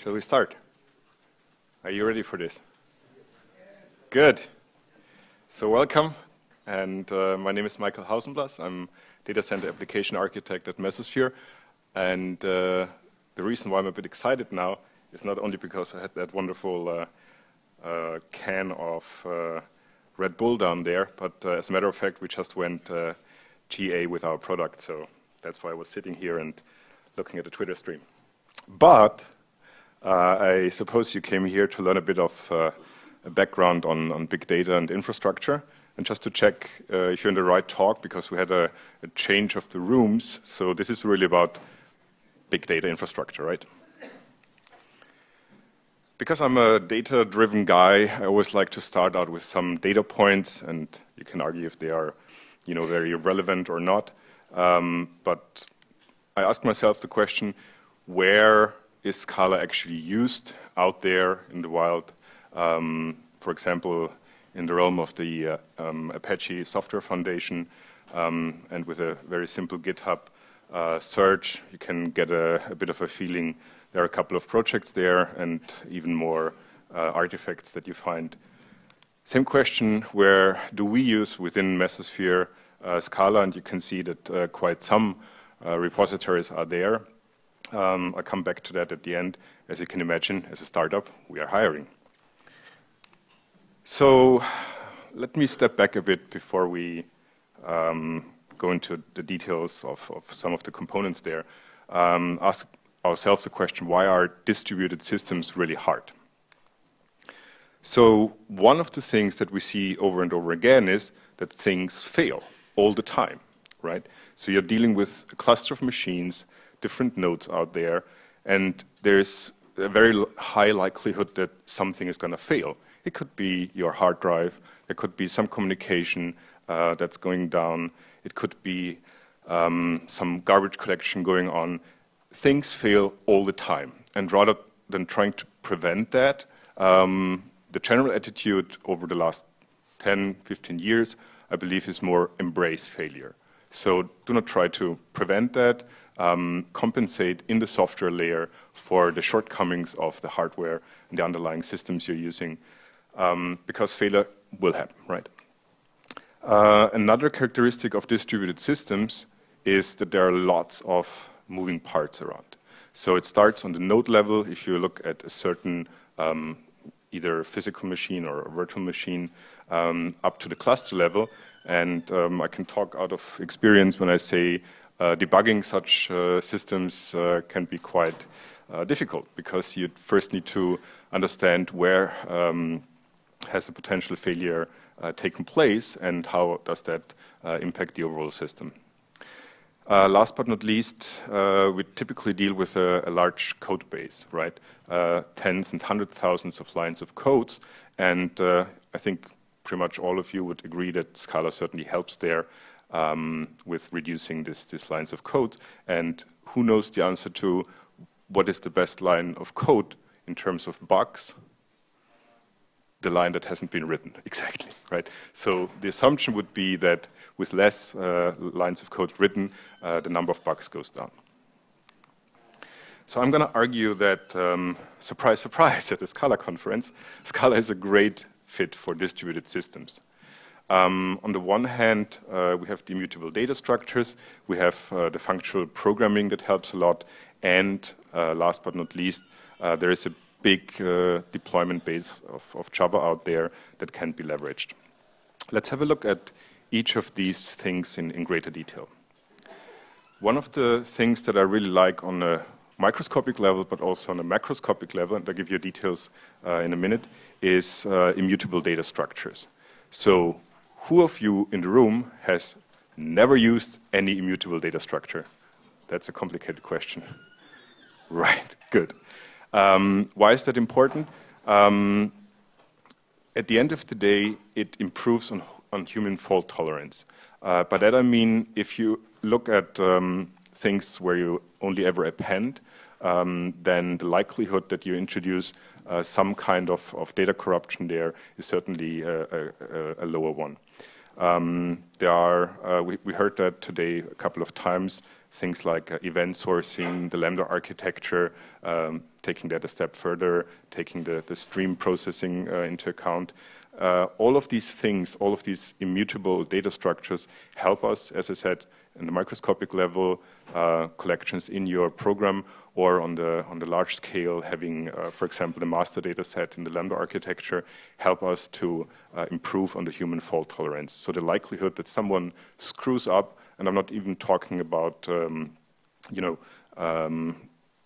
Shall we start? Are you ready for this? Good. So welcome, and my name is Michael Hausenblas. I'm data center application architect at Mesosphere, and the reason why I'm a bit excited now is not only because I had that wonderful can of Red Bull down there, but as a matter of fact, we just went GA with our product, so that's why I was sitting here and looking at the Twitter stream. But I suppose you came here to learn a bit of a background on big data and infrastructure, and just to check if you're in the right talk, because we had a change of the rooms. So this is really about big data infrastructure, right? Because I'm a data-driven guy, I always like to start out with some data points, and you can argue if they are, very relevant or not. But I asked myself the question, where is Scala actually used out there in the wild? For example, in the realm of the Apache Software Foundation, and with a very simple GitHub search, you can get a bit of a feeling. There are a couple of projects there and even more artifacts that you find. Same question, where do we use within Mesosphere Scala? And you can see that quite some repositories are there. I'll come back to that at the end. As you can imagine, as a startup, we are hiring. So let me step back a bit before we go into the details of some of the components there. Ask ourselves the question, why are distributed systems really hard? So one of the things that we see over and over again is that things fail all the time, right? So you're dealing with a cluster of machines, different nodes out there, and there's a very high likelihood that something is going to fail. It could be your hard drive, there could be some communication that's going down, it could be some garbage collection going on. Things fail all the time, and rather than trying to prevent that, the general attitude over the last 10, 15 years, I believe, is more embrace failure. So do not try to prevent that, compensate in the software layer for the shortcomings of the hardware and the underlying systems you're using, because failure will happen, right? Another characteristic of distributed systems is that there are lots of moving parts around. So it starts on the node level. If you look at a certain either physical machine or a virtual machine, up to the cluster level. And I can talk out of experience when I say debugging such systems can be quite difficult, because you first need to understand where has a potential failure taken place and how does that impact the overall system. Last but not least, we typically deal with a large code base, right? Tens and hundreds of thousands of lines of codes, and I think pretty much all of you would agree that Scala certainly helps there with reducing these lines of code. And who knows the answer to what is the best line of code in terms of bugs? The line that hasn't been written, exactly, right? So the assumption would be that with less lines of code written, the number of bugs goes down. So I'm going to argue that, surprise, surprise, at the Scala conference, Scala is a great fit for distributed systems. On the one hand, we have the immutable data structures, we have the functional programming that helps a lot, and last but not least, there is a big deployment base of Java out there that can be leveraged. Let's have a look at each of these things in greater detail. One of the things that I really like on a microscopic level, but also on a macroscopic level, and I'll give you details in a minute, is immutable data structures. So who of you in the room has never used any immutable data structure? That's a complicated question. Right, good. Why is that important? At the end of the day, it improves on human fault tolerance. By that I mean, if you look at things where you only ever append, then the likelihood that you introduce some kind of data corruption there is certainly a lower one. We heard that today a couple of times. things like event sourcing, the Lambda architecture, taking that a step further, taking the stream processing into account. All of these things, all of these immutable data structures help us, as I said, in the microscopic level, collections in your program, or on the large scale, having, for example, the master data set in the Lambda architecture, help us to improve on the human fault tolerance. So the likelihood that someone screws up, and I'm not even talking about,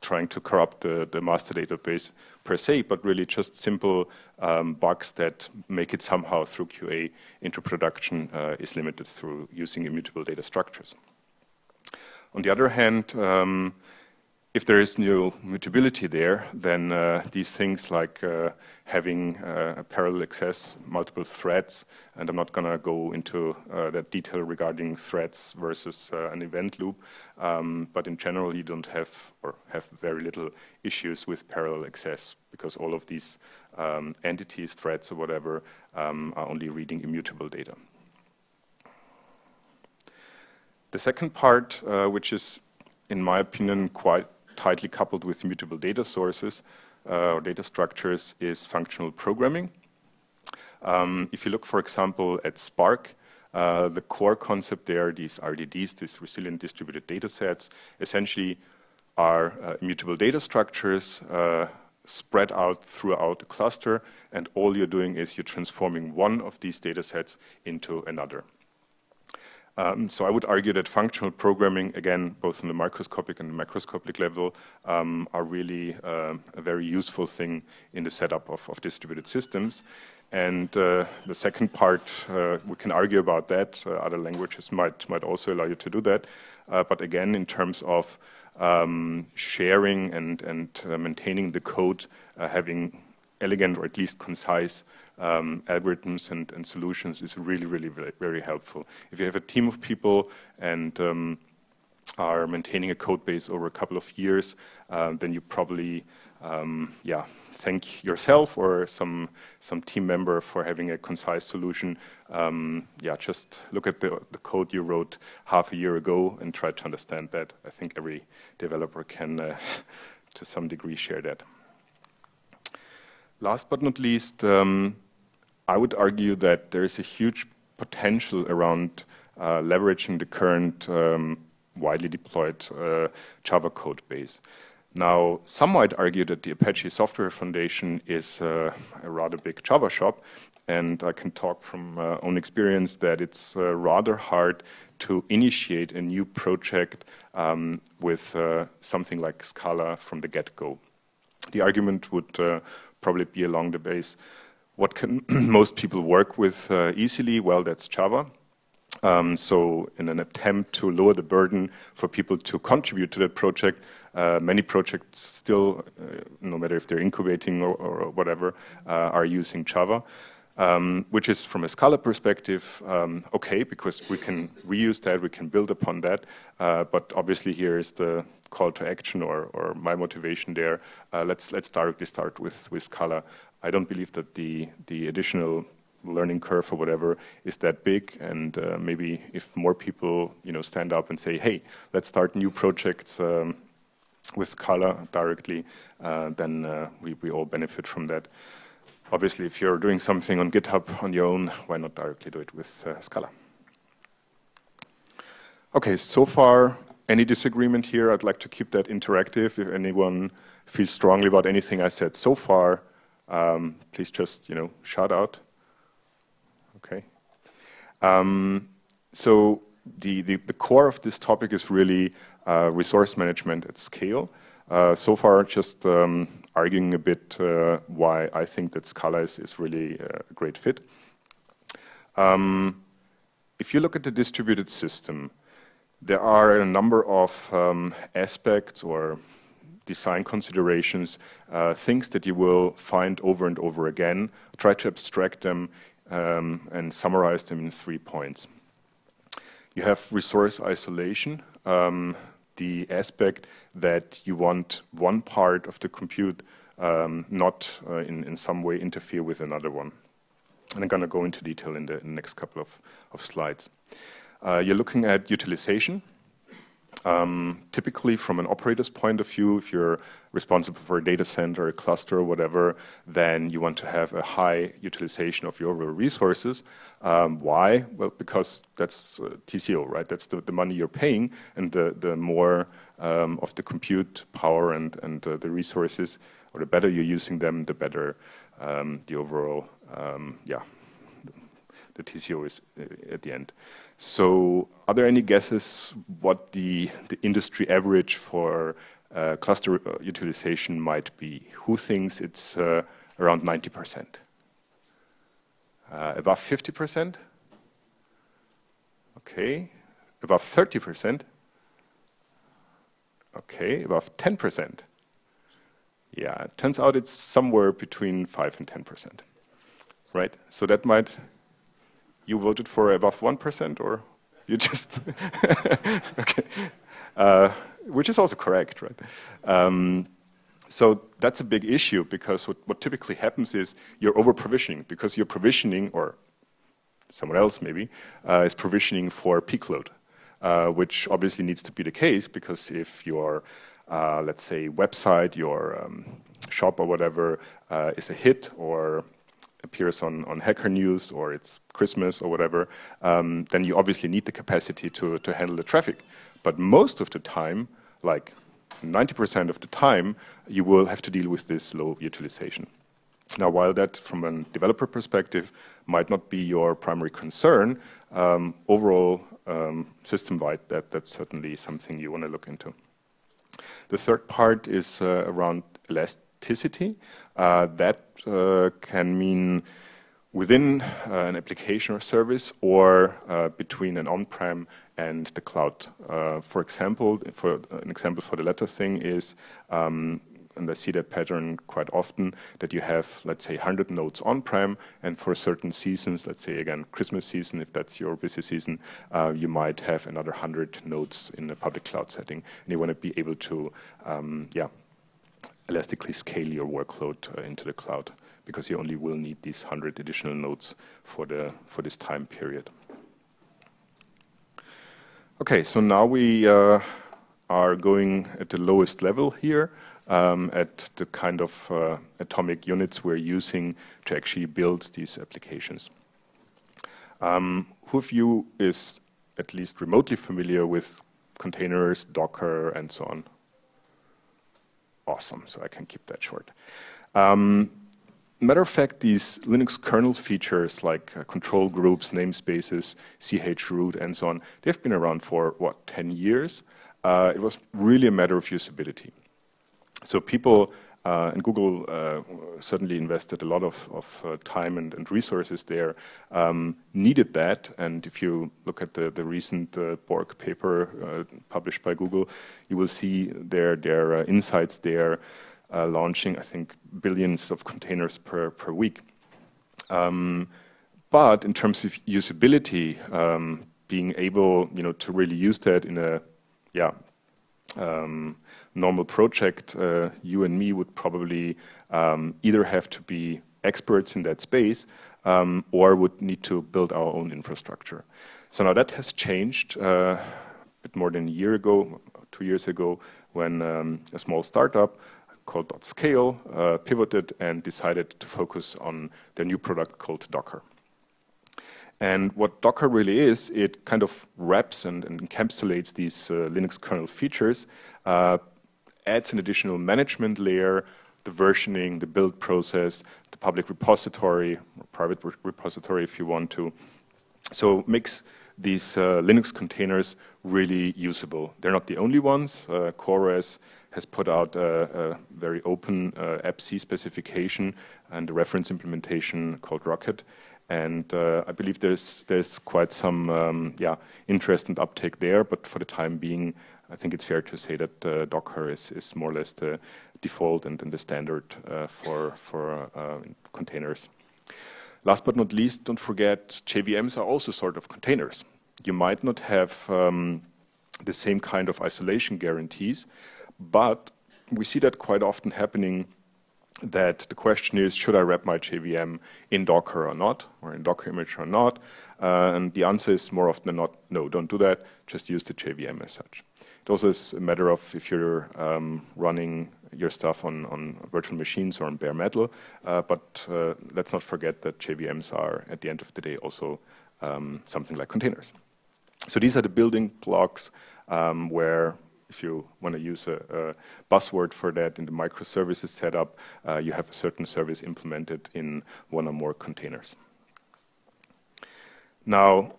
trying to corrupt the master database per se, but really just simple bugs that make it somehow through QA into production is limited through using immutable data structures. On the other hand, if there is no mutability there, then these things like having a parallel access, multiple threads, and I'm not going to go into that detail regarding threads versus an event loop, but in general you don't have, or have very little issues with parallel access, because all of these entities, threads or whatever, are only reading immutable data. The second part, which is in my opinion quite tightly coupled with immutable data sources or data structures, is functional programming. If you look, for example, at Spark, the core concept there, these RDDs, these resilient distributed data sets, essentially are immutable data structures spread out throughout a cluster, and all you're doing is you're transforming one of these data sets into another. So I would argue that functional programming, again, both on the microscopic and the macroscopic level, are really a very useful thing in the setup of distributed systems. And the second part, we can argue about that. Other languages might also allow you to do that. But again, in terms of sharing and maintaining the code, having elegant or at least concise algorithms and solutions is really, really very helpful. If you have a team of people and are maintaining a code base over a couple of years, then you probably thank yourself or some team member for having a concise solution. Just look at the code you wrote half a year ago and try to understand that. I think every developer can, to some degree, share that. Last but not least, I would argue that there is a huge potential around leveraging the current widely deployed Java code base. Now, some might argue that the Apache Software Foundation is a rather big Java shop, and I can talk from own experience that it's rather hard to initiate a new project with something like Scala from the get-go. The argument would probably be along the base, what can most people work with easily? Well, that's Java. So in an attempt to lower the burden for people to contribute to that project, many projects still, no matter if they're incubating or whatever, are using Java, which is from a Scala perspective, okay, because we can reuse that, we can build upon that, but obviously here is the call to action or my motivation there. Let's directly start with Scala. I don't believe that the additional learning curve or whatever is that big, and maybe if more people stand up and say, hey, let's start new projects with Scala directly, then we all benefit from that. Obviously, if you're doing something on GitHub on your own, why not directly do it with Scala? Okay, so far, any disagreement here? I'd like to keep that interactive. If anyone feels strongly about anything I said so far, please just shout out. Okay. So the core of this topic is really resource management at scale. So far, just arguing a bit why I think that Scala is really a great fit. If you look at the distributed system, there are a number of aspects or design considerations, things that you will find over and over again. Try to abstract them and summarize them in 3 points. You have resource isolation, the aspect that you want one part of the compute not in some way interfere with another one. And I'm going to go into detail in the next couple of slides. You're looking at utilization. Typically, from an operator's point of view, if you're responsible for a data center, a cluster, or whatever, then you want to have a high utilization of your resources. Why? Well, because that's TCO, right? That's the money you're paying, and the more of the compute power and the resources, or the better you're using them, the better the overall, the TCO is at the end. So are there any guesses what the industry average for cluster utilization might be? Who thinks it's around 90%? Above 50%? Okay. Above 30%? Okay. Above 10%? Yeah, it turns out it's somewhere between 5 and 10%. Right? So that might... You voted for above 1%, or you just... Okay. Which is also correct, right? So that's a big issue, because what typically happens is you're over-provisioning, because you're provisioning, or someone else maybe, is provisioning for peak load, which obviously needs to be the case, because if your, let's say, website, your shop or whatever is a hit, or appears on Hacker News, or it's Christmas or whatever, then you obviously need the capacity to handle the traffic. But most of the time, like 90% of the time, you will have to deal with this low utilization. Now, while that, from a developer perspective, might not be your primary concern, overall, system-wide, that's certainly something you want to look into. The third part is around elasticity. That can mean within an application or service, or between an on-prem and the cloud. For example, an example for the latter thing is, and I see that pattern quite often, that you have, let's say, 100 nodes on-prem, and for certain seasons, let's say, again, Christmas season, if that's your busy season, you might have another 100 nodes in a public cloud setting, and you want to be able to, elastically scale your workload into the cloud, because you only will need these 100 additional nodes for this time period. Okay, so now we are going at the lowest level here, at the kind of atomic units we're using to actually build these applications. Who of you is at least remotely familiar with containers, Docker, and so on? Awesome, so I can keep that short. Matter of fact, these Linux kernel features like control groups, namespaces, chroot, and so on, they've been around for, what, 10 years? It was really a matter of usability. So people, and Google certainly invested a lot of time and resources there, needed that. And if you look at the recent Borg paper published by Google, you will see their insights there, launching, I think, billions of containers per week. But in terms of usability, being able, to really use that in a, normal project, you and me would probably either have to be experts in that space, or would need to build our own infrastructure. So now that has changed a bit more than a year ago, 2 years ago, when a small startup called .scale pivoted and decided to focus on their new product called Docker. And what Docker really is, it kind of wraps and encapsulates these Linux kernel features, adds an additional management layer, the versioning, the build process, the public repository, or private repository if you want to. So makes these Linux containers really usable. They're not the only ones. CoreOS has put out a very open AppC specification and a reference implementation called Rocket. And I believe there's quite some interest and uptake there, but for the time being, I think it's fair to say that Docker is more or less the default and the standard for containers. Last but not least, don't forget, JVMs are also sort of containers. You might not have the same kind of isolation guarantees, but we see that quite often happening, that the question is, should I wrap my JVM in Docker or not, or in Docker image or not? And the answer is more often than not, no, don't do that, just use the JVM as such. It also is a matter of if you're running your stuff on virtual machines or on bare metal, but let's not forget that JVMs are, at the end of the day, also something like containers. So these are the building blocks where, if you want to use a buzzword for that, in the microservices setup, you have a certain service implemented in one or more containers. Now,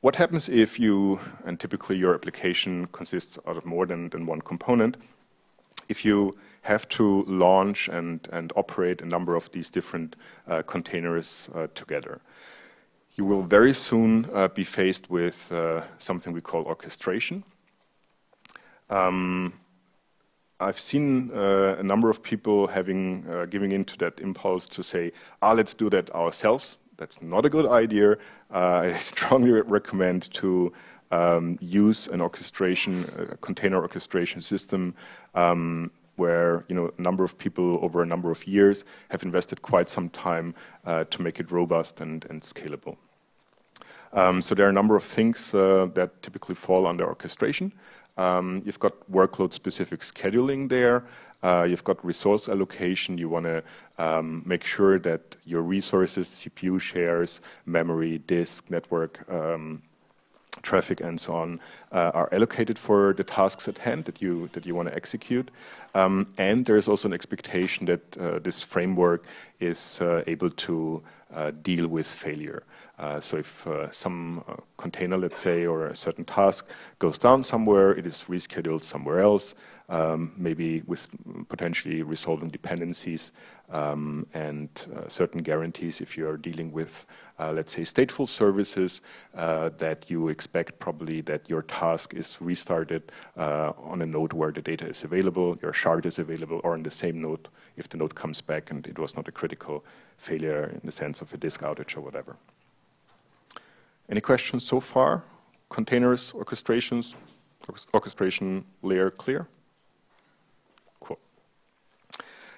what happens if you, and typically your application consists out of more than one component, if you have to launch and operate a number of these different containers together? You will very soon be faced with something we call orchestration. I've seen a number of people giving into that impulse to say, let's do that ourselves. That's not a good idea. I strongly recommend to use an orchestration, a container orchestration system where a number of people over a number of years have invested quite some time to make it robust and scalable. So there are a number of things that typically fall under orchestration. You've got workload-specific scheduling there. You've got resource allocation. You want to make sure that your resources, CPU shares, memory, disk, network, traffic, and so on, are allocated for the tasks at hand that you want to execute. And there is also an expectation that this framework is able to deal with failure. So if some container, let's say, or a certain task goes down somewhere, it is rescheduled somewhere else, maybe with potentially resolving dependencies and certain guarantees if you're dealing with, let's say, stateful services, that you expect probably that your task is restarted on a node where the data is available, your shard is available, or on the same node if the node comes back and it was not a critical failure in the sense of a disk outage or whatever. Any questions so far? Containers, orchestrations, orchestration layer clear? Cool.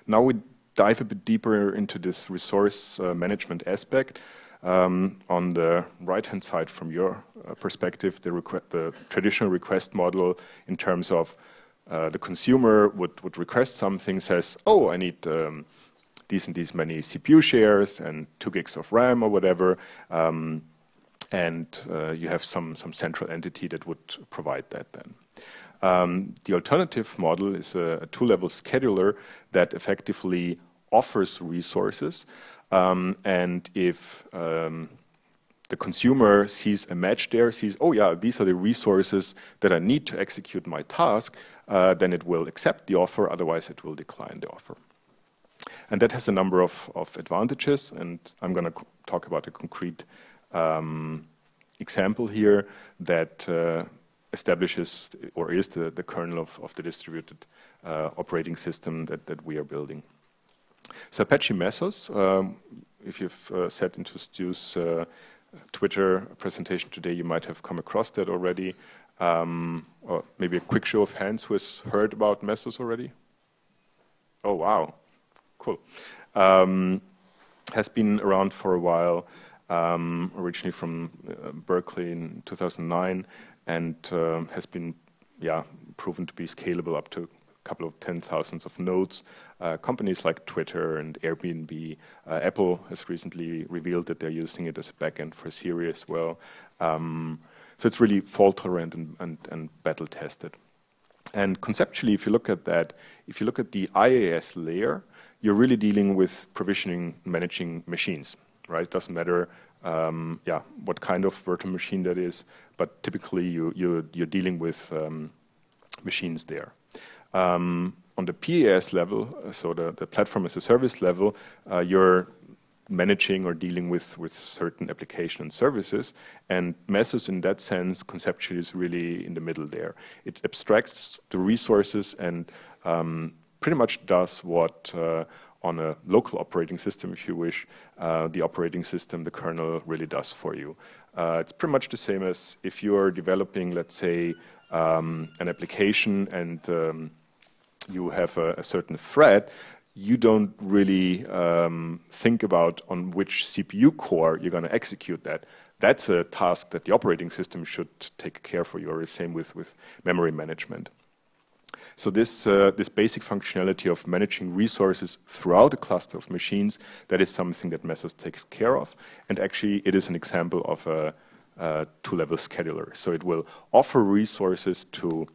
Now we dive a bit deeper into this resource management aspect. On the right-hand side from your perspective, the traditional request model in terms of the consumer would request something, says, I need these and these many CPU shares and 2 gigs of RAM or whatever. And you have some central entity that would provide that then. The alternative model is a 2-level scheduler that effectively offers resources. And if the consumer sees a match there, sees, these are the resources that I need to execute my task, then it will accept the offer, otherwise it will decline the offer. And that has a number of advantages, and I'm going to talk about a concrete example here that establishes or is the kernel of the distributed operating system that we are building. So Apache Mesos, if you've sat into Stu's Twitter presentation today, you might have come across that already. Or maybe a quick show of hands who has heard about Mesos already? Oh, wow. Cool. Has been around for a while. Originally from Berkeley in 2009, and has been, proven to be scalable up to a couple of 10,000s of nodes. Companies like Twitter and Airbnb, Apple has recently revealed that they're using it as a backend for Siri as well. So it's really fault tolerant and battle tested. And conceptually, if you look at that, if you look at the IaaS layer, you're really dealing with provisioning, managing machines. Right, doesn't matter, what kind of virtual machine that is, but typically you're dealing with machines there. On the PaaS level, so the platform as a service level, you're managing or dealing with certain application and services, and Mesos in that sense conceptually is really in the middle there. It abstracts the resources and pretty much does what on a local operating system, if you wish, the operating system, the kernel, really does for you. It's pretty much the same as if you are developing, let's say, an application and you have a certain thread, you don't really think about on which CPU core you're going to execute that. That's a task that the operating system should take care for you, or the same with memory management. So this basic functionality of managing resources throughout a cluster of machines, that is something that Mesos takes care of. And actually, it is an example of a two-level scheduler. So it will offer resources to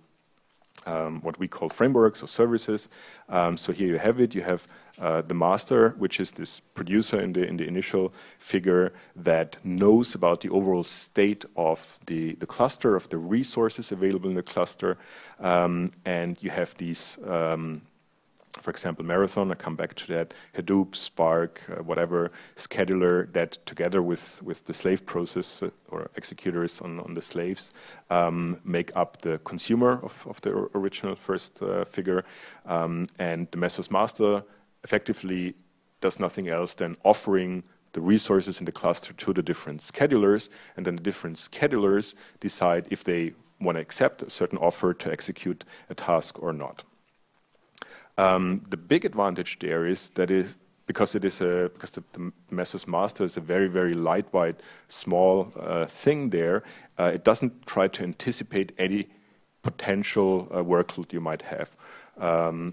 what we call frameworks or services. So here you have it. You have the master, which is this producer in the initial figure that knows about the overall state of the cluster, of the resources available in the cluster. And you have these, for example, Marathon, I come back to that, Hadoop, Spark, whatever, scheduler that together with the slave process or executors on the slaves make up the consumer of the original first figure. And the Mesos master effectively does nothing else than offering the resources in the cluster to the different schedulers, and then the different schedulers decide if they want to accept a certain offer to execute a task or not. The big advantage there is that because the Mesos master is a very, very lightweight, small thing there, it doesn't try to anticipate any potential workload you might have.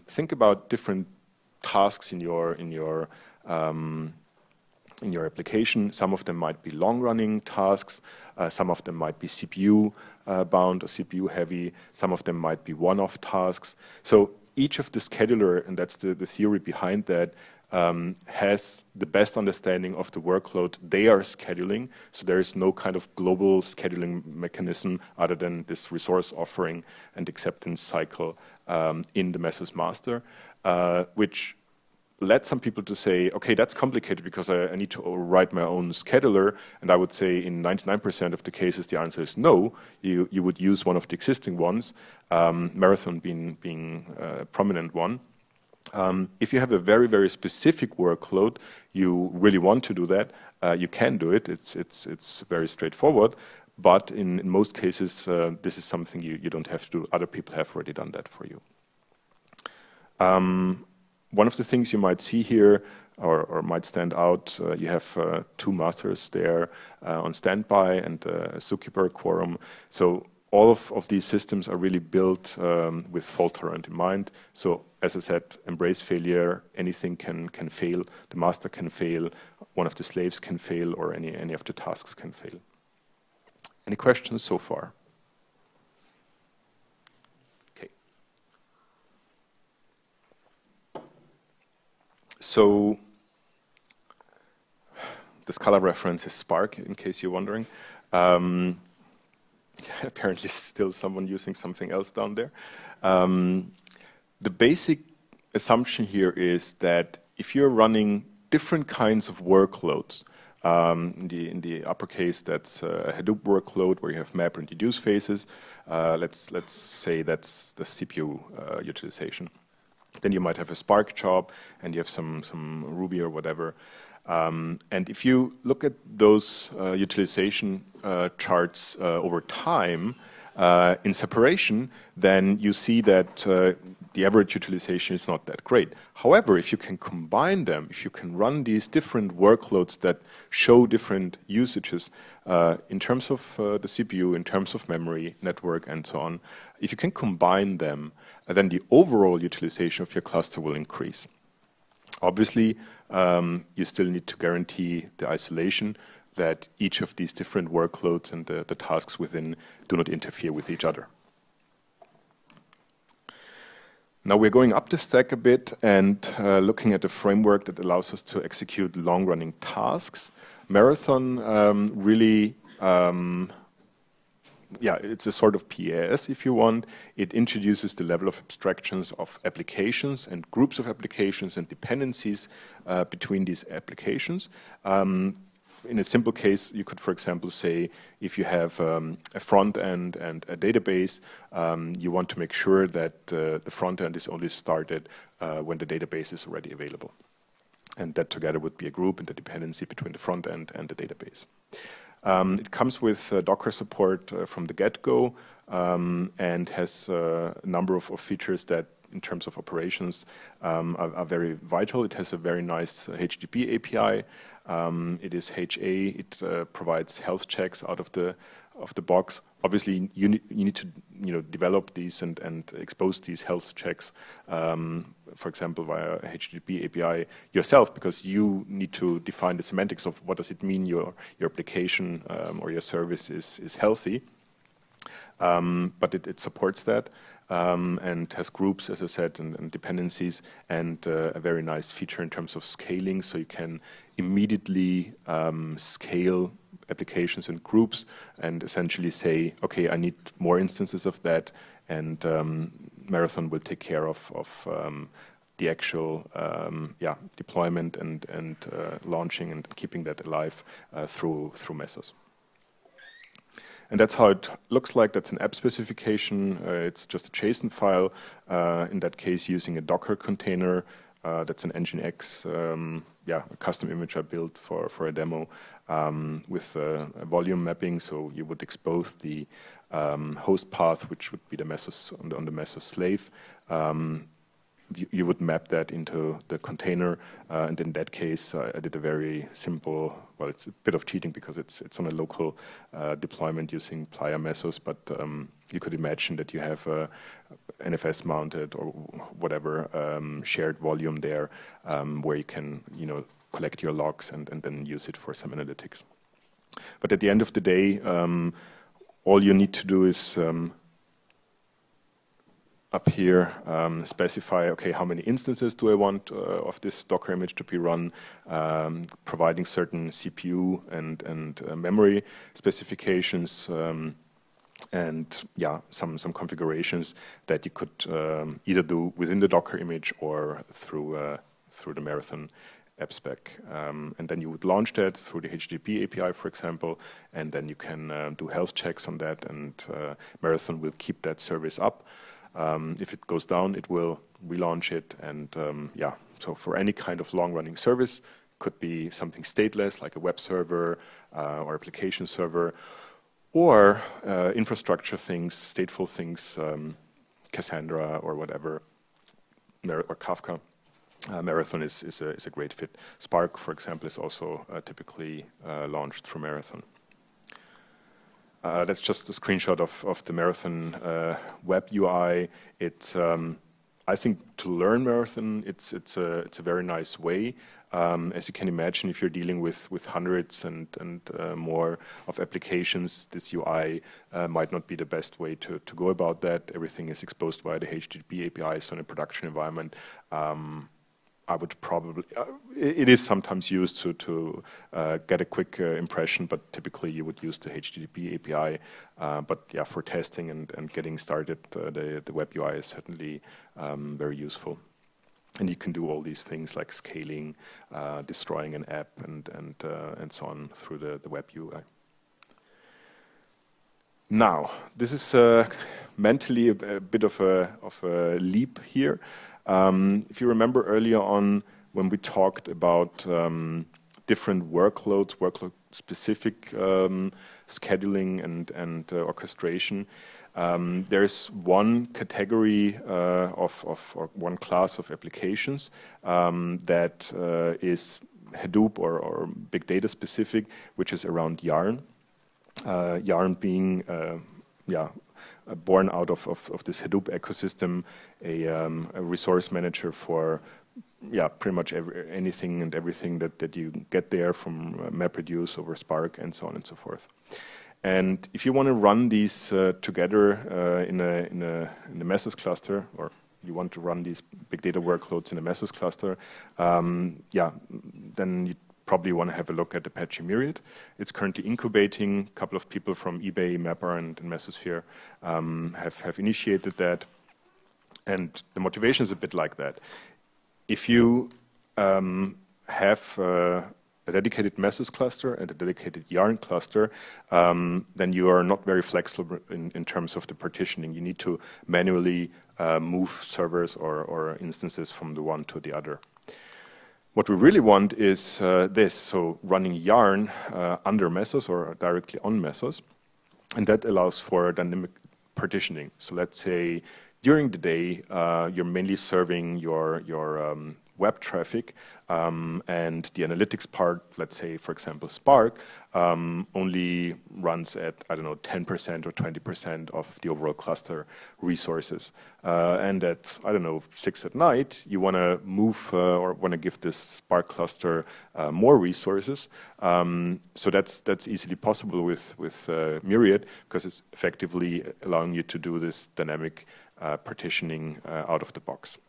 Think about different tasks in your application. Some of them might be long-running tasks. Some of them might be CPU bound or CPU heavy. Some of them might be one-off tasks. So each of the scheduler, and that's the theory behind that, has the best understanding of the workload they are scheduling. So there is no kind of global scheduling mechanism other than this resource offering and acceptance cycle in the Mesos master, which led some people to say, okay, that's complicated because I need to write my own scheduler. And I would say in 99% of the cases, the answer is no. You would use one of the existing ones, Marathon being a prominent one. If you have a very, very specific workload, you really want to do that, you can do it. It's very straightforward. But in most cases, this is something you don't have to do. Other people have already done that for you. One of the things you might see here, or might stand out, you have two masters there on standby and a zookeeper quorum. So all of these systems are really built with fault tolerant in mind. So as I said, embrace failure. Anything can fail. The master can fail. One of the slaves can fail, or any of the tasks can fail. Any questions so far? So the Scala reference is Spark, in case you're wondering. Apparently still someone using something else down there. The basic assumption here is that if you're running different kinds of workloads, in the uppercase, that's a Hadoop workload where you have map and reduce phases. Let's say that's the CPU utilization. Then you might have a Spark job, and you have some Ruby or whatever. And if you look at those utilization charts over time in separation, then you see that the average utilization is not that great. However, if you can combine them, if you can run these different workloads that show different usages in terms of the CPU, in terms of memory, network, and so on, if you can combine them, then the overall utilization of your cluster will increase. Obviously, you still need to guarantee the isolation, that each of these different workloads and the tasks within do not interfere with each other. Now we're going up the stack a bit and looking at a framework that allows us to execute long-running tasks. Marathon really, it's a sort of PAS if you want. It introduces the level of abstractions of applications and groups of applications and dependencies between these applications. In a simple case, you could, for example, say if you have a front end and a database, you want to make sure that the front end is only started when the database is already available. And that together would be a group in the dependency between the front end and the database. It comes with Docker support from the get-go and has a number of features that in terms of operations are very vital. It has a very nice HTTP API. It is HA. It provides health checks out of the box. Obviously, you need to develop these and expose these health checks, for example, via HTTP API yourself, because you need to define the semantics of what does it mean your application or your service is healthy. But it supports that and has groups, as I said, and dependencies, and a very nice feature in terms of scaling, so you can immediately scale applications and groups and essentially say, okay, I need more instances of that, and Marathon will take care of the actual deployment and launching and keeping that alive through Mesos. And that's how it looks like. That's an app specification. It's just a JSON file, in that case using a Docker container. That's an Nginx, a custom image I built for a demo with a volume mapping. So you would expose the host path, which would be the Mesos on the Mesos slave. You would map that into the container, and in that case, I did a very simple. Well, it's a bit of cheating because it's on a local deployment using Playa Mesos, but you could imagine that you have a NFS mounted or whatever shared volume there, where you can collect your logs and then use it for some analytics. But at the end of the day, all you need to do is up here, specify, okay, how many instances do I want of this Docker image to be run, providing certain CPU and memory specifications, and some configurations that you could either do within the Docker image or through the Marathon app spec. And then you would launch that through the HTTP API, for example, and then you can do health checks on that, and Marathon will keep that service up. If it goes down, it will relaunch it, and so for any kind of long-running service, could be something stateless like a web server or application server, or infrastructure things, stateful things, Cassandra or whatever, or Kafka. Marathon is a great fit. Spark, for example, is also typically launched through Marathon. That's just a screenshot of the Marathon web UI. It's, I think, to learn Marathon, it's a very nice way. As you can imagine, if you're dealing with hundreds and more of applications, this UI might not be the best way to go about that. Everything is exposed via the HTTP API, so in a production environment, I would probably, it is sometimes used to get a quick impression, but typically you would use the HTTP API. But yeah, for testing and getting started, the web UI is certainly very useful. And you can do all these things like scaling, destroying an app, and so on through the web UI. Now, this is mentally a bit of a leap here. If you remember earlier on when we talked about different workloads, workload-specific scheduling and orchestration, there's one category or one class of applications that is Hadoop or big data specific, which is around Yarn. Yarn being born out of this Hadoop ecosystem, a resource manager for pretty much anything and everything that you get there, from MapReduce over Spark and so on and so forth. And if you want to run these together in a Mesos cluster, or you want to run these big data workloads in a Mesos cluster, then you probably want to have a look at Apache Myriad. It's currently incubating. A couple of people from eBay, Mapper, and Mesosphere have initiated that. And the motivation is a bit like that. If you have a dedicated Mesos cluster and a dedicated Yarn cluster, then you are not very flexible in terms of the partitioning. You need to manually move servers or instances from the one to the other. What we really want is this, so running Yarn under Mesos or directly on Mesos, and that allows for dynamic partitioning. So let's say during the day, you're mainly serving your web traffic, and the analytics part, let's say, for example, Spark, only runs at, I don't know, 10% or 20% of the overall cluster resources. And at, I don't know, 6 at night, you want to move or want to give this Spark cluster more resources. So that's easily possible with Myriad, because it's effectively allowing you to do this dynamic partitioning out of the box.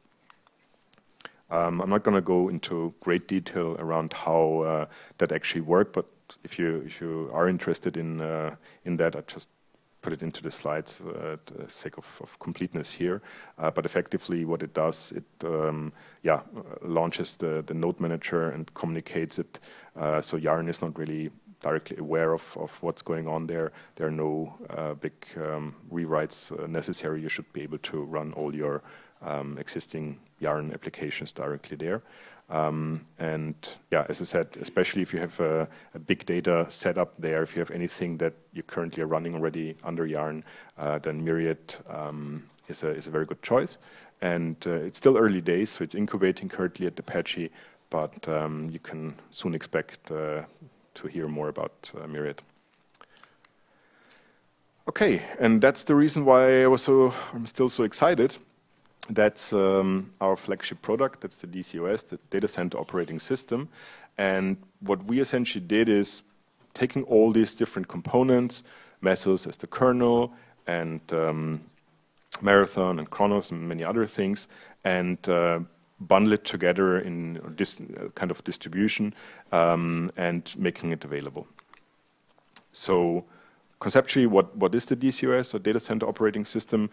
I'm not going to go into great detail around how that actually worked, but if you are interested in that, I just put it into the slides for the sake of completeness here. But effectively, what it does, it launches the node manager and communicates it. So Yarn is not really directly aware of what's going on there. There are no big rewrites necessary. You should be able to run all your existing Yarn applications directly there. And yeah, as I said, especially if you have a big data setup there, if you have anything that you currently are running already under Yarn, then Myriad is a very good choice. And it's still early days, so it's incubating currently at Apache, but you can soon expect to hear more about Myriad. Okay, and that's the reason why I'm still so excited. That's our flagship product. That's the DCOS, the Data Center Operating System. And what we essentially did is taking all these different components, Mesos as the kernel, and Marathon and Chronos and many other things, and bundle it together in this kind of distribution and making it available. So conceptually, what is the DCOS, or Data Center Operating System?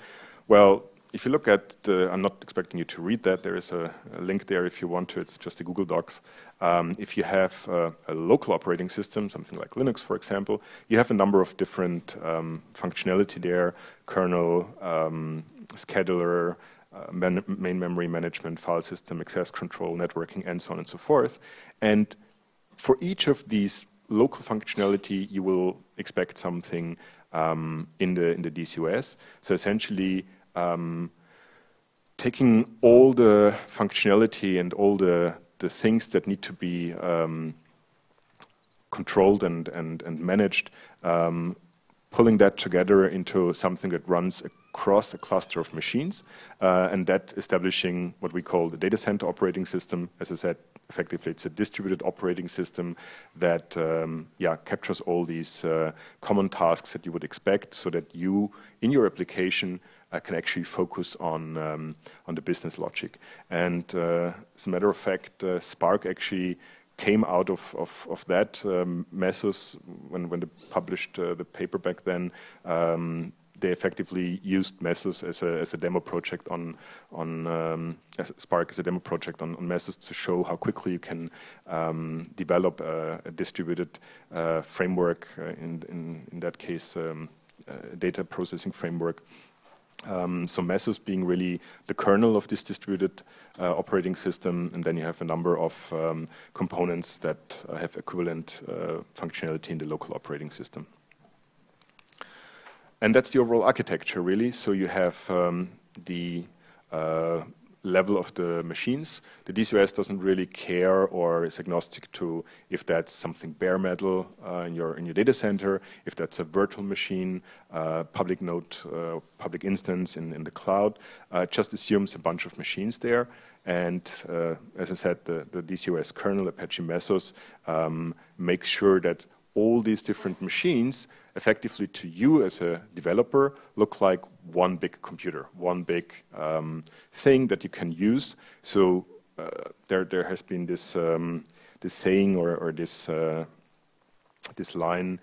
Well, if you look at I'm not expecting you to read that. There is a link there if you want to. It's just a Google Docs. If you have a local operating system, something like Linux, for example, you have a number of different functionality there: kernel, scheduler, main memory management, file system, access control, networking, and so on and so forth. And for each of these local functionality, you will expect something in the DCOS. So essentially, taking all the functionality and all the things that need to be controlled and managed, pulling that together into something that runs across a cluster of machines, and that establishing what we call the data center operating system. As I said, effectively it's a distributed operating system that captures all these common tasks that you would expect, so that you, in your application, can actually focus on the business logic. And as a matter of fact, Spark actually came out of that. Mesos, when they published the paper back then, they effectively used Mesos as a demo project as Spark as a demo project on Mesos to show how quickly you can develop a distributed framework, in that case, data processing framework. So Mesos being really the kernel of this distributed operating system, and then you have a number of components that have equivalent functionality in the local operating system. And that's the overall architecture, really. So you have the level of the machines. The DCOS doesn't really care or is agnostic to if that's something bare metal in your data center, if that's a virtual machine, public node, public instance in the cloud. It just assumes a bunch of machines there. And as I said, the DCOS kernel, Apache Mesos, makes sure that all these different machines, effectively to you as a developer, look like one big computer, one big thing that you can use. So there has been this saying or this line,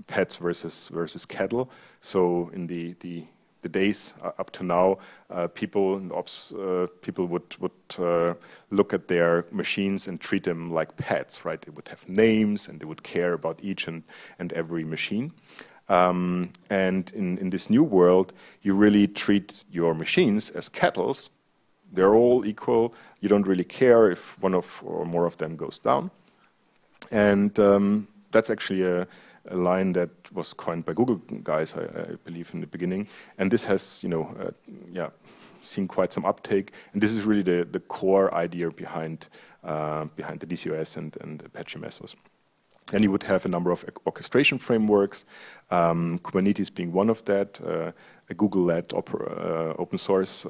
pets versus cattle. So in the days up to now, people in ops people would look at their machines and treat them like pets, right? They would have names and they would care about each and every machine. And in this new world, you really treat your machines as cattle. They're all equal. You don't really care if one or more of them goes down. And that's actually a a line that was coined by Google guys, I believe, in the beginning. And this has, seen quite some uptake. And this is really the core idea behind the DCOS and Apache Mesos. And you would have a number of orchestration frameworks, Kubernetes being one of that, a Google-led open source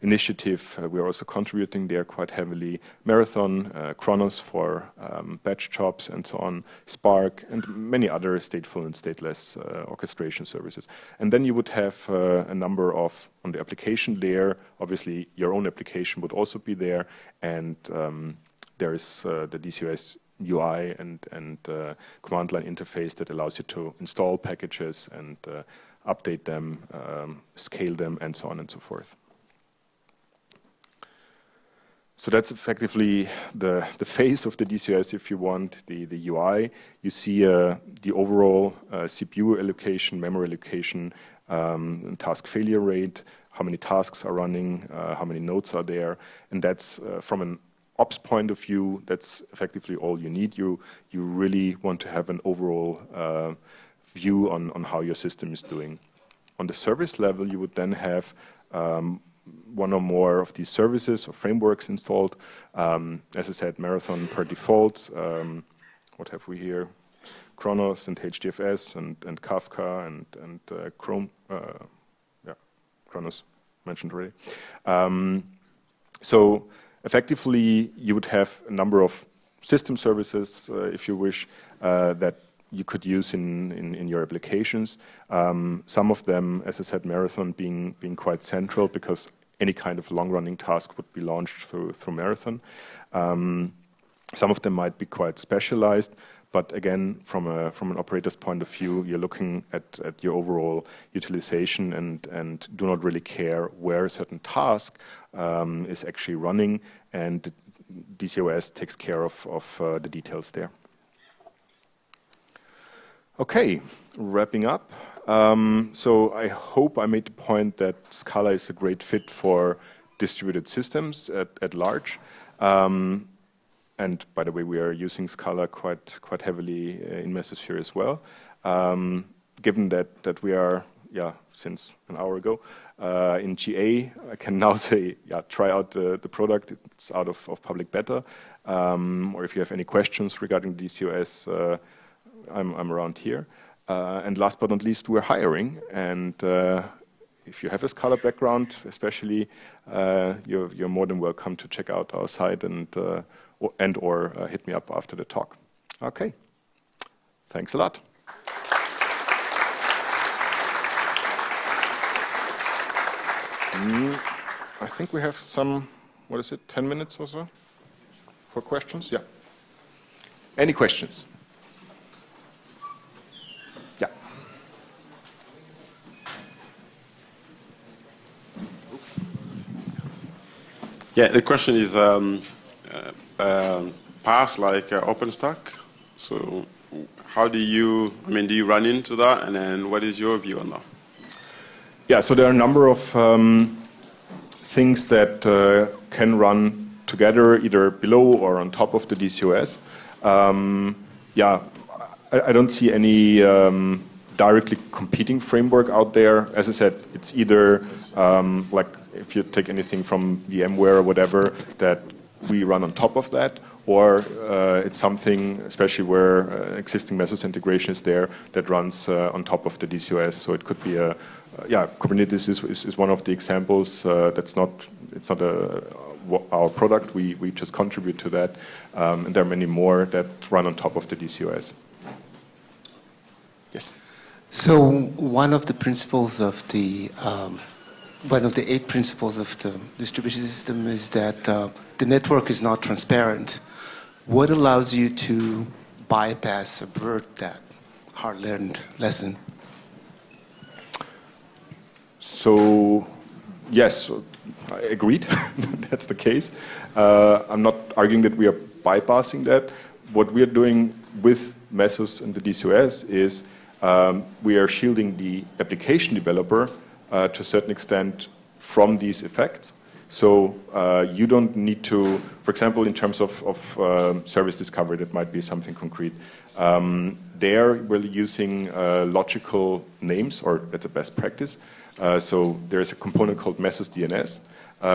initiative. We're also contributing there quite heavily. Marathon, Chronos for batch jobs and so on, Spark, and many other stateful and stateless orchestration services. And then you would have a number of, on the application layer, obviously your own application would also be there, and there is the DCOS UI and command line interface that allows you to install packages and update them, scale them, and so on and so forth. So that's effectively the face of the DCOS, if you want, the UI. You see the overall CPU allocation, memory allocation, task failure rate, how many tasks are running, how many nodes are there, and that's from an ops point of view, that's effectively all you need. You really want to have an overall view on how your system is doing. On the service level, you would then have one or more of these services or frameworks installed. As I said, Marathon per default. What have we here? Chronos and HDFS and Kafka and Chrome. Chronos mentioned already. So effectively, you would have a number of system services, if you wish, that you could use in your applications. Some of them, as I said, Marathon being quite central because any kind of long-running task would be launched through Marathon. Some of them might be quite specialized, but again, from an operator's point of view, you're looking at your overall utilization and do not really care where a certain task is actually running, and DCOS takes care of the details there. Okay, wrapping up. So I hope I made the point that Scala is a great fit for distributed systems at large. And by the way, we are using Scala quite heavily in Mesosphere as well. Given that we are, since an hour ago, in GA, I can now say, try out the product. It's out of public beta. Or if you have any questions regarding DCOS, I'm around here. And last but not least, we're hiring. And if you have a Scala background, especially, you're more than welcome to check out our site and or hit me up after the talk. Okay, thanks a lot. I think we have some, 10 minutes or so for questions? Yeah. Any questions? Yeah. Yeah, the question is, pass like OpenStack. So how do you run into that, and then what is your view on that? Yeah, so there are a number of things that can run together, either below or on top of the DCOS. I don't see any directly competing framework out there. As I said, it's either like if you take anything from VMware or whatever, that we run on top of that, or it's something, especially where existing Mesos integration is there, that runs on top of the DCOS. So it could be Kubernetes is one of the examples. It's not our product. We just contribute to that, and there are many more that run on top of the DCOS. Yes. So one of the principles of one of the 8 principles of the distribution system is that the network is not transparent. What allows you to bypass, subvert that hard-learned lesson? So, yes, I agreed. That's the case. I'm not arguing that we are bypassing that. What we are doing with Mesos and the DCOS is we are shielding the application developer to a certain extent from these effects. So you don't need to, for example, in terms of service discovery, that might be something concrete. There we're using logical names, or that's a best practice. So there's a component called Mesos DNS,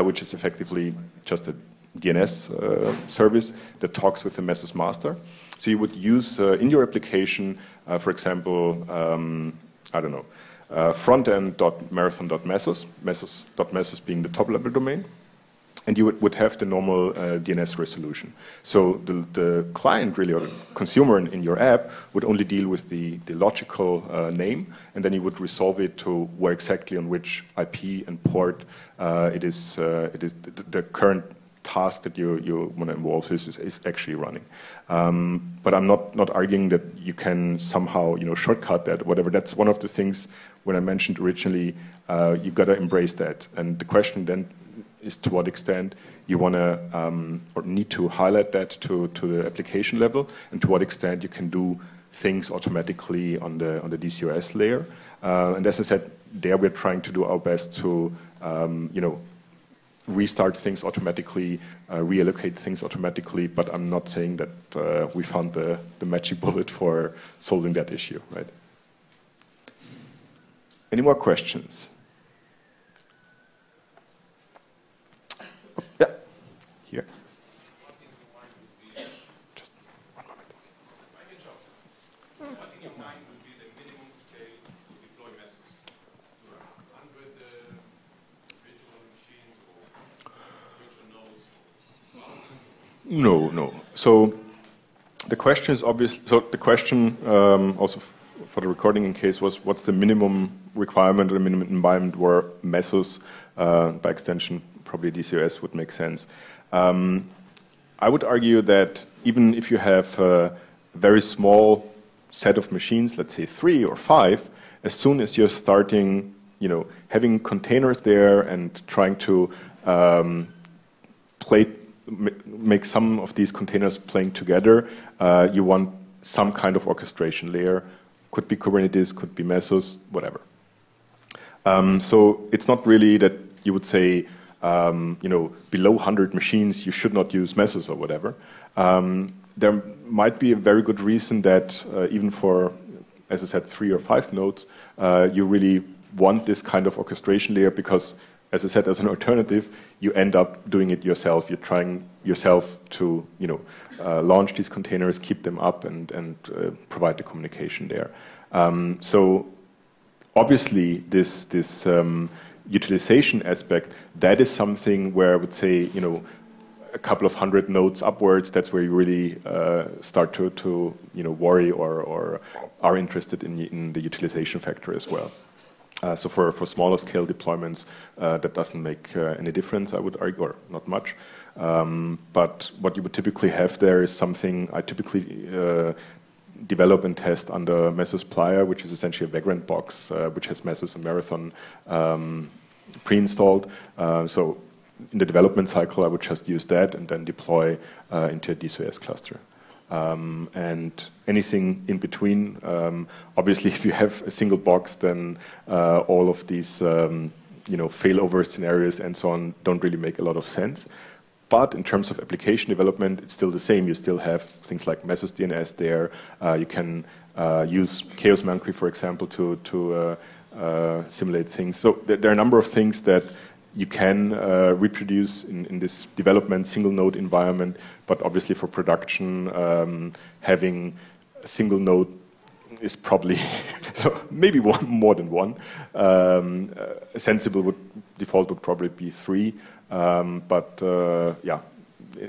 which is effectively just a DNS service that talks with the Mesos master. So you would use in your application, for example, I don't know, frontend.marathon.mesos, mesos.mesos being the top-level domain, and you would have the normal DNS resolution. So the client, really, or the consumer in your app would only deal with the logical name, and then you would resolve it to where exactly on which IP and port it is the current task that you want to involve is actually running. But I'm not arguing that you can somehow shortcut that, whatever. That's one of the things when I mentioned originally, you got to embrace that. And the question then is to what extent you want to or need to highlight that to the application level, and to what extent you can do things automatically on the DCOS layer. And as I said, there we're trying to do our best to restart things automatically, reallocate things automatically, but I'm not saying that we found the magic bullet for solving that issue, right? Any more questions? Yeah, here. Just one moment. What in your mind would be the minimum scale to deploy Mesos? 100 virtual machines or virtual nodes? No. So the question is obvious. So the question also for the recording in case was, what's the minimum requirement or the minimum environment where Mesos, by extension, probably DCOS would make sense. I would argue that even if you have a very small set of machines, let's say 3 or 5, as soon as you're starting, having containers there and trying to make some of these containers playing together, you want some kind of orchestration layer. Could be Kubernetes, could be Mesos, whatever. So it's not really that you would say, below 100 machines, you should not use Mesos or whatever. There might be a very good reason that even for, as I said, 3 or 5 nodes, you really want this kind of orchestration layer because, as I said, as an alternative, you end up doing it yourself. You're trying yourself to, launch these containers, keep them up, and provide the communication there. So obviously, this utilization aspect, that is something where I would say, a couple of 100 nodes upwards, that's where you really start to worry or are interested in the utilization factor as well. So for smaller scale deployments, that doesn't make any difference, I would argue, or not much. But what you would typically have there is something I typically develop and test under Mesos Plier, which is essentially a Vagrant box, which has Mesos and Marathon pre-installed. So in the development cycle, I would just use that and then deploy into a DCOS cluster. And anything in between, obviously, if you have a single box, then all of these failover scenarios and so on don't really make a lot of sense. But in terms of application development, it's still the same. You still have things like Mesos DNS there. You can use Chaos Monkey, for example, to simulate things. So there are a number of things that you can reproduce in this development single node environment, but obviously for production, having a single node is probably so maybe more than one. Sensible default would probably be 3, but yeah,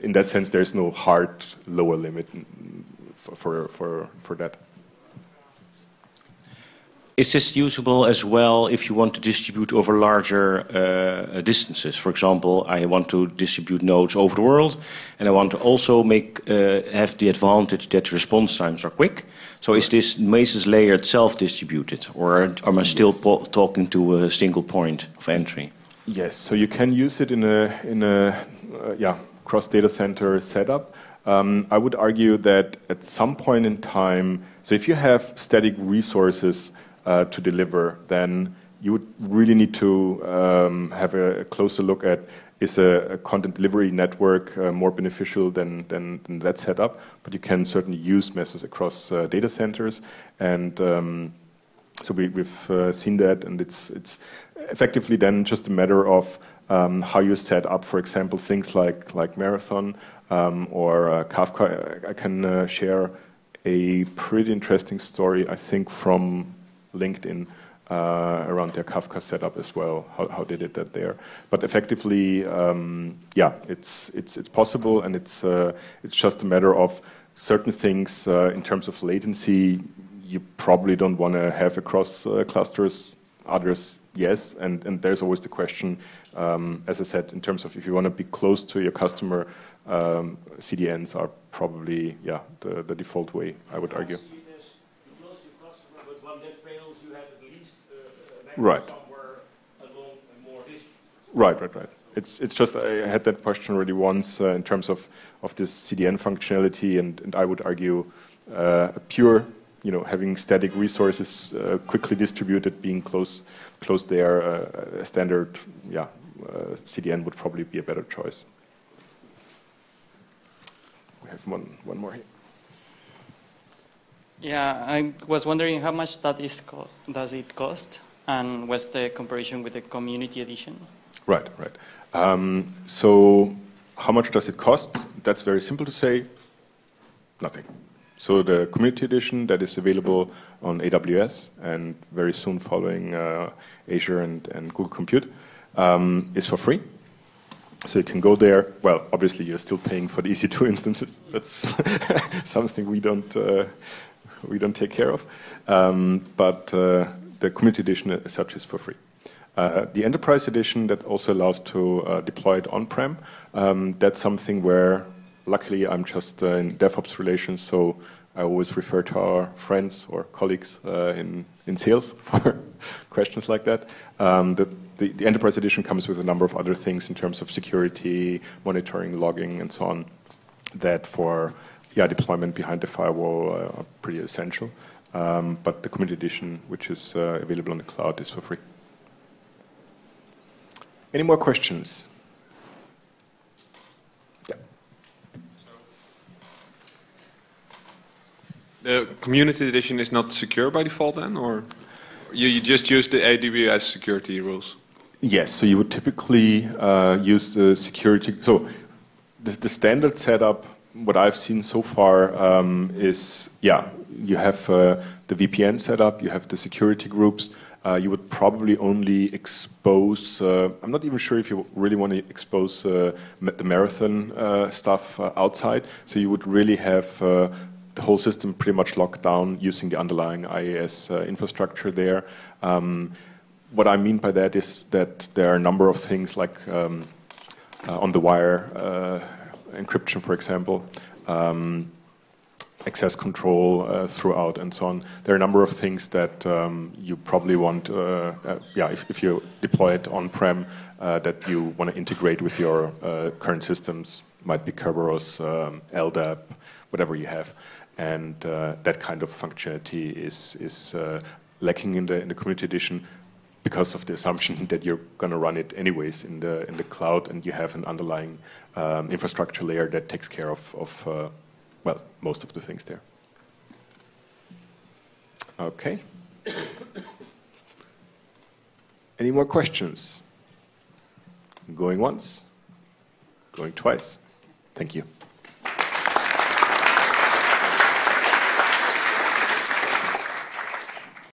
in that sense, there's no hard lower limit for that. Is this usable as well if you want to distribute over larger distances? For example, I want to distribute nodes over the world, and I want to also have the advantage that response times are quick. So is this Mesos layer itself distributed, or am I still talking to a single point of entry? Yes, so you can use it in a cross data center setup. I would argue that at some point in time, so if you have static resources to deliver, then you would really need to have a closer look at, is a content delivery network more beneficial than that setup? But you can certainly use Mesos across data centers, and so we've seen that, and it's effectively then just a matter of how you set up, for example, things like Marathon or Kafka. I can share a pretty interesting story, I think, from LinkedIn around their Kafka setup as well. How they did that there, but effectively, yeah, it's possible, and it's just a matter of certain things in terms of latency. You probably don't want to have across clusters. Others, yes, and there's always the question, as I said, in terms of if you want to be close to your customer, CDNs are probably, yeah, the default way, I would argue. Right. Somewhere along more distance. Right. It's just I had that question already once in terms of this CDN functionality, and I would argue a pure, having static resources quickly distributed, being close there, a standard, CDN would probably be a better choice. We have one more here. Yeah, I was wondering how much does it cost? And what's the comparison with the community edition? Right. So how much does it cost? That's very simple to say. Nothing. So the community edition that is available on AWS and very soon following Azure and Google Compute is for free. So you can go there. Well, obviously you're still paying for the EC2 instances. That's something we don't take care of. But the community edition as such is for free. The enterprise edition that also allows to deploy it on-prem, that's something where, luckily, I'm just in DevOps relations, so I always refer to our friends or colleagues in sales for questions like that. The enterprise edition comes with a number of other things in terms of security, monitoring, logging, and so on, that for deployment behind the firewall are pretty essential. But the community edition, which is available on the cloud, is for free. Any more questions? Yeah. The community edition is not secure by default then, or you just use the AWS security rules? Yes, so you would typically use the security. So the standard setup, what I've seen so far is, you have the VPN setup, you have the security groups. You would probably only expose, I'm not even sure if you really want to expose the Marathon stuff outside. So you would really have the whole system pretty much locked down using the underlying IaaS infrastructure there. What I mean by that is that there are a number of things like on-the-wire encryption, for example, access control throughout, and so on. There are a number of things that you probably want, if you deploy it on-prem, that you want to integrate with your current systems. Might be Kerberos, LDAP, whatever you have, and that kind of functionality is lacking in the community edition, because of the assumption that you're going to run it anyways in the cloud, and you have an underlying infrastructure layer that takes care of most of the things there. Okay. Any more questions? Going once, going twice. Thank you.